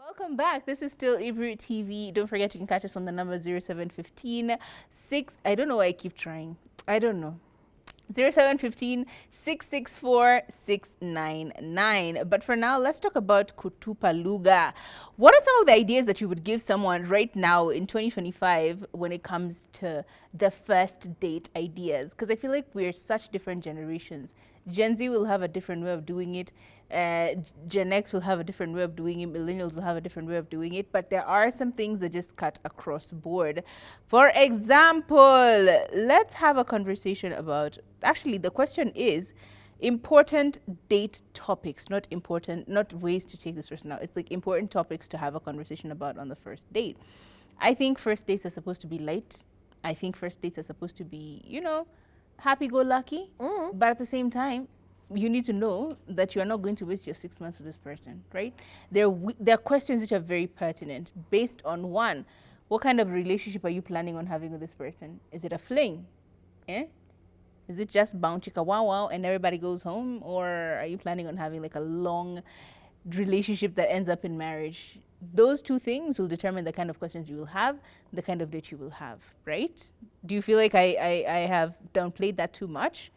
Welcome back. This is still Ibru TV. Don't forget you can catch us on the number 0715 6. I don't know why I keep trying. I don't know. 0715 664 699. But for now, let's talk about Kutupa Luga. What are some of the ideas that you would give someone right now in 2025 when it comes to the first date ideas? Because I feel like we're such different generations. Gen Z will have a different way of doing it. Gen X will have a different way of doing it. Millennials will have a different way of doing it. But there are some things that just cut across the board. For example, let's have a conversation about. Actually, the question is important date topics, not ways to take this person out. It's like important topics to have a conversation about on the first date. I think first dates are supposed to be light. I think first dates are supposed to be, happy-go-lucky. But at the same time, you need to know that you are not going to waste your 6 months with this person, right? There are questions which are very pertinent based on one, what kind of relationship are you planning on having with this person? Is it a fling? Is it just bound chicka wow wow and everybody goes home? Or are you planning on having like a long relationship that ends up in marriage? Those two things will determine the kind of questions you will have, the kind of date you will have, right? Do you feel like I have downplayed that too much?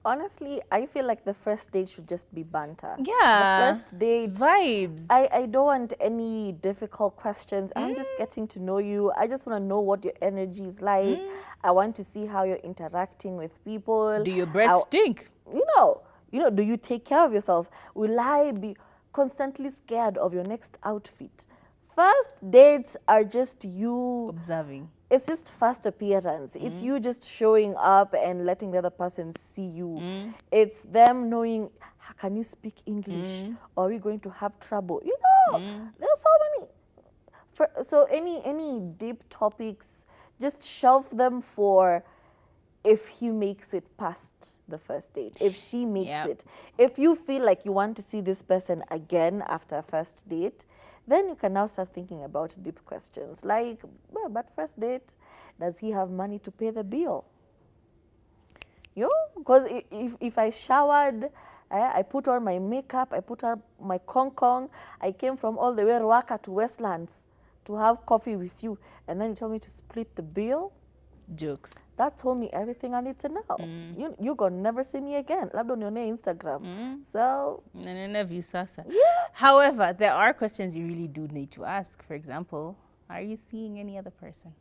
Honestly, I feel like the first date should just be banter. Yeah. The first date. Vibes. I don't want any difficult questions. I'm just getting to know you. I just want to know what your energy is like. I want to see how you're interacting with people. Do your breath stink? Do you take care of yourself? Will I be constantly scared of your next outfit? First dates are just you Observing. It's just first appearance. It's you just showing up and letting the other person see you. It's them knowing, can you speak English? Or are we going to have trouble? There's so many. So any deep topics, just shelve them for if he makes it past the first date, if she makes it. If you feel like you want to see this person again after a first date, then you can now start thinking about deep questions like, well, but first date, does he have money to pay the bill? Because if I showered, I put on my makeup, I put on my kong, I came from all the way Ruaka to Westlands to have coffee with you, and then you tell me to split the bill? Jokes. That told me everything I need to know. You're going to never see me again. Lab on your Instagram. So. View Sasa. However, there are questions you really do need to ask. For example, are you seeing any other person?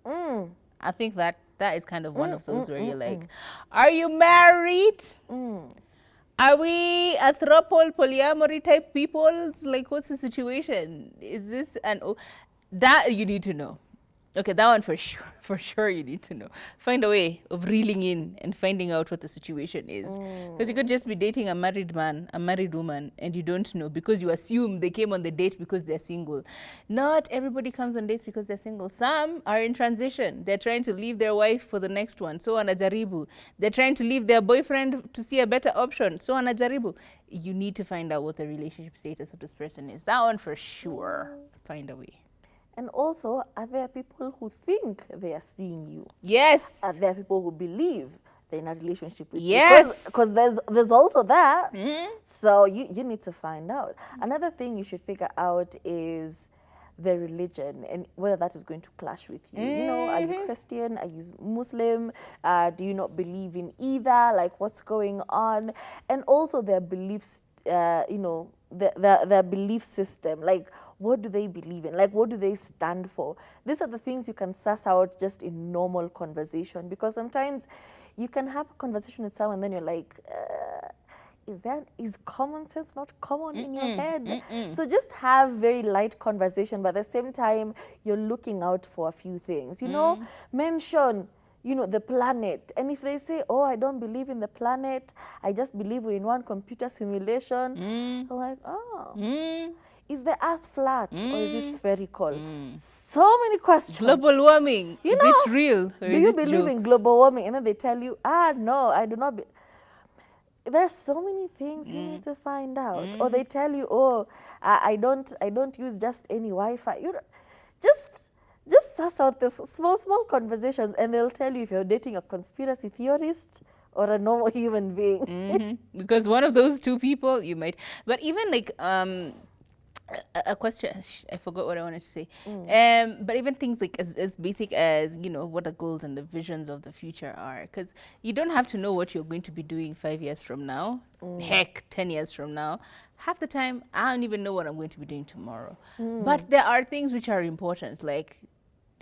I think that is kind of one of those where you're like, are you married? Are we a throuple polyamory type people? It's like, what's the situation? Is this that you need to know. Okay, that one for sure you need to know. Find a way of reeling in and finding out what the situation is. Because you could just be dating a married man, a married woman, and you don't know because you assume they came on the date because they're single. Not everybody comes on dates because they're single. Some are in transition. They're trying to leave their wife for the next one. So anajaribu. They're trying to leave their boyfriend to see a better option. So anajaribu. You need to find out what the relationship status of this person is. That one for sure. Find a way. And also, are there people who think they are seeing you? Yes. Are there people who believe they're in a relationship with you? Yes. Because there's also that. So you need to find out. Another thing you should figure out is the religion and whether that is going to clash with you. Are you Christian? Are you Muslim? Do you not believe in either? Like, what's going on? And also their beliefs, their belief system. Like, what do they believe in? Like, what do they stand for? These are the things you can suss out just in normal conversation, because sometimes you can have a conversation with someone and then you're like, is common sense not common in your head? So just have very light conversation, but at the same time, you're looking out for a few things. Mention, the planet. And if they say, oh, I don't believe in the planet, I just believe we're in one computer simulation, I'm like, oh. Is the earth flat or is it spherical? So many questions. Global warming. Is it real? Or do you believe in global warming? And then they tell you, no, I do not. There are so many things you need to find out. Or they tell you, oh, I don't use just any Wi-Fi. Just suss out this small conversations, and they'll tell you if you're dating a conspiracy theorist or a normal human being. Because one of those two people you might. But even like a question. I forgot what I wanted to say. But even things like as basic as, you know, what the goals and the visions of the future are. Because you don't have to know what you're going to be doing 5 years from now. Heck, 10 years from now. Half the time, I don't even know what I'm going to be doing tomorrow. But there are things which are important. Like,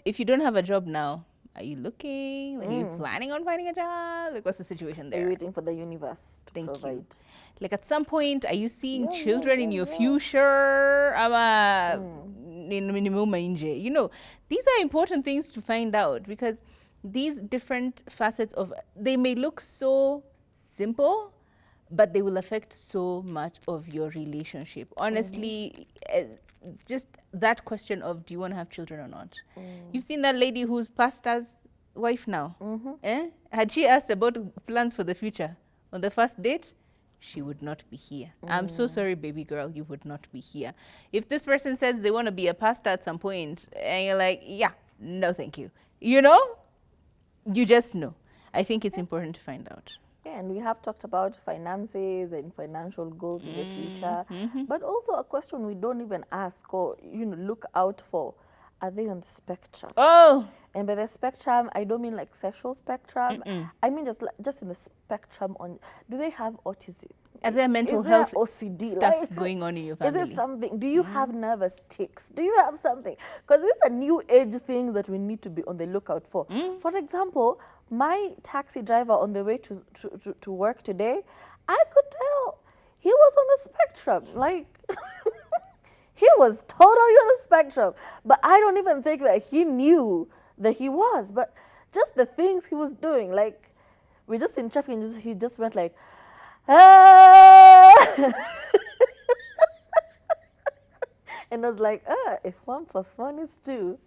if you don't have a job now, are you looking? Like, are you planning on finding a job? Like, what's the situation Are there? you waiting for the universe to Thank provide? you. Like, at some point, are you seeing Yeah, children in your future? You know, these are important things to find out, because these different facets of, they may look so simple, but they will affect so much of your relationship. Honestly, just that question of, do you want to have children or not? You've seen that lady who's pastor's wife now. Had she asked about plans for the future on the first date, she would not be here. I'm so sorry, baby girl, you would not be here. If this person says they want to be a pastor at some point, and you're like, yeah, no thank you, you know, you just know. I think it's important to find out. Yeah, and we have talked about finances and financial goals in the future, but also a question we don't even ask or, you know, look out for: are they on the spectrum? Oh, And by the spectrum, I don't mean like sexual spectrum. I mean just in the spectrum on, do they have autism? are there mental Is there health OCD stuff like, going on in your Is family? it something? Do you have nervous tics? Do you have something? Because it's a new age thing that we need to be on the lookout for. For example, my taxi driver on the way to work today, I could tell he was on the spectrum. Like, he was totally on the spectrum. But I don't even think that he knew that he was. But just the things he was doing, like, we just in traffic and he just went like, ah! And I was like, if 1 + 1 is 2,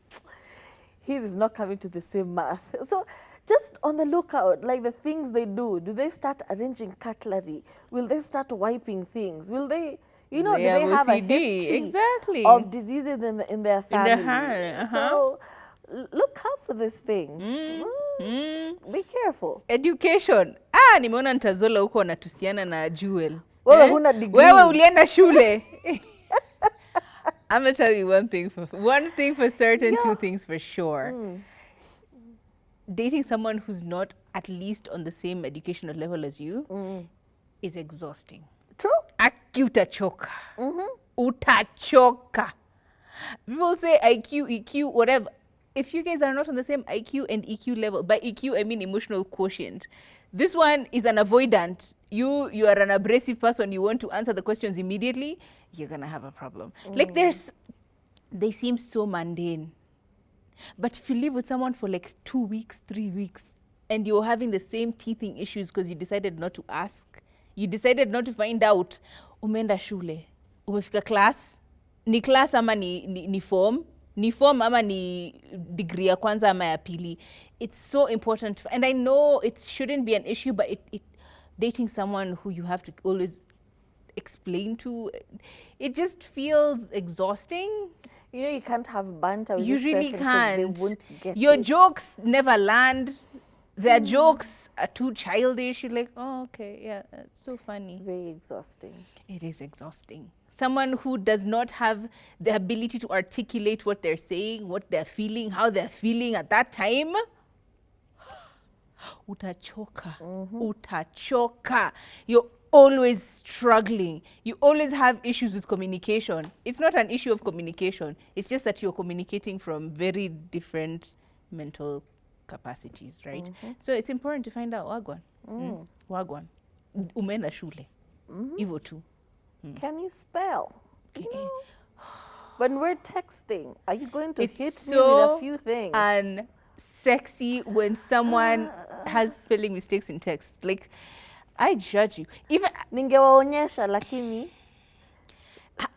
his is not coming to the same math. So just on the lookout, like the things they do they start arranging cutlery? Will they start wiping things? Will they, you know, They do they have have a OCD, history exactly. of diseases in their family? heart, So look out for these things. Be careful. Education. Nimeona Ntazola huko anatusiana na Jewel. Wewe huna degree. Wewe ulienda shule. I'm gonna tell you one thing for certain, Yeah. two things for sure. Dating someone who's not at least on the same educational level as you is exhausting. True. Utachoka. Utachoka. People say IQ, EQ, whatever. If you guys are not on the same IQ and EQ level, by EQ I mean emotional quotient. This one is an avoidant. You are an abrasive person. You want to answer the questions immediately. You're gonna have a problem. Like they seem so mundane. But if you live with someone for like 2 weeks, 3 weeks, and you're having the same teething issues because you decided not to ask, you decided not to find out, umeenda shule, umefika class, ni class ama ni form, ni form ama ni degree ya kwanza ama ya pili. It's so important. And I know it shouldn't be an issue, but it dating someone who you have to always explain to, it just feels exhausting. You know, you can't have banter with You this really person 'cause can't. they won't get Your it. jokes never land. Their jokes are too childish. You're like, oh, okay, yeah, it's so funny. It's very exhausting. It is exhausting. Someone who does not have the ability to articulate what they're saying, what they're feeling, how they're feeling at that time. Utachoka. Utachoka. You're always struggling. You always have issues with communication. It's not an issue of communication. It's just that you're communicating from very different mental capacities, right? So it's important to find out wagwan. Wagwan. Umeenda shule. Hivyo tu. Can you spell? You know, when we're texting, are you going to It's hit me so with a few things? unsexy when someone has spelling mistakes in text. Like, I judge you. Even Ningewaonyesha lakini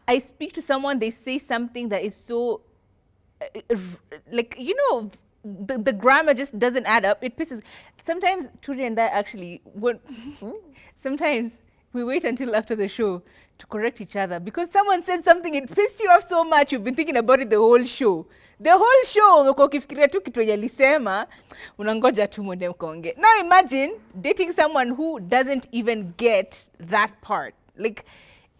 I speak to someone, they say something that is so, like, you know, the grammar just doesn't add up. It pisses. Sometimes Turi and I actually, sometimes we wait until after the show to correct each other because someone said something, it pissed you off so much, you've been thinking about it the whole show. The whole show umekuwa ukifikiria tu kitu yenye alisema, unangoja tu mwende mkaongee. Now imagine dating someone who doesn't even get that part. Like,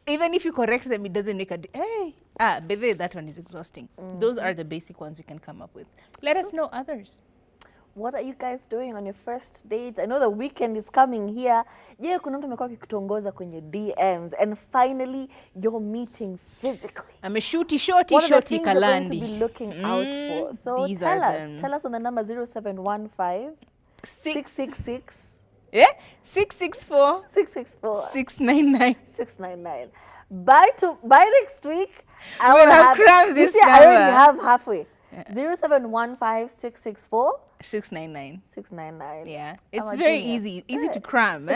Even if you correct them, it doesn't make a hey. But that one is exhausting. Those are the basic ones we can come up with. Let us know others. What are you guys doing on your first dates? I know the weekend is coming here. Je, kuna mtu amekuwa akikutongoza kwenye DMs and finally you're meeting physically. I'm a shorty What are the shorty things you're going to kalandi. be looking out for? So These tell are us. them. Tell us on the number 0715 666 Yeah? 664 664 699. 699. By next week, I We'll will have crammed you this see, I already number. have halfway. 0715 664 699. 699. Yeah, I'm it's a very genius. easy to cram.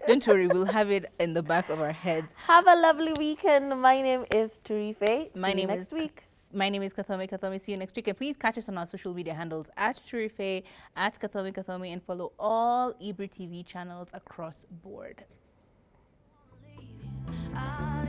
Don't worry, we'll have it in the back of our heads. Have a lovely weekend. My name is Turife. My See you name next is- week. My name is Kathomi Kathomi. See you next week. And please catch us on our social media handles at Turife, at Kathomi Kathomi, and follow all Ibri TV channels across board. I'll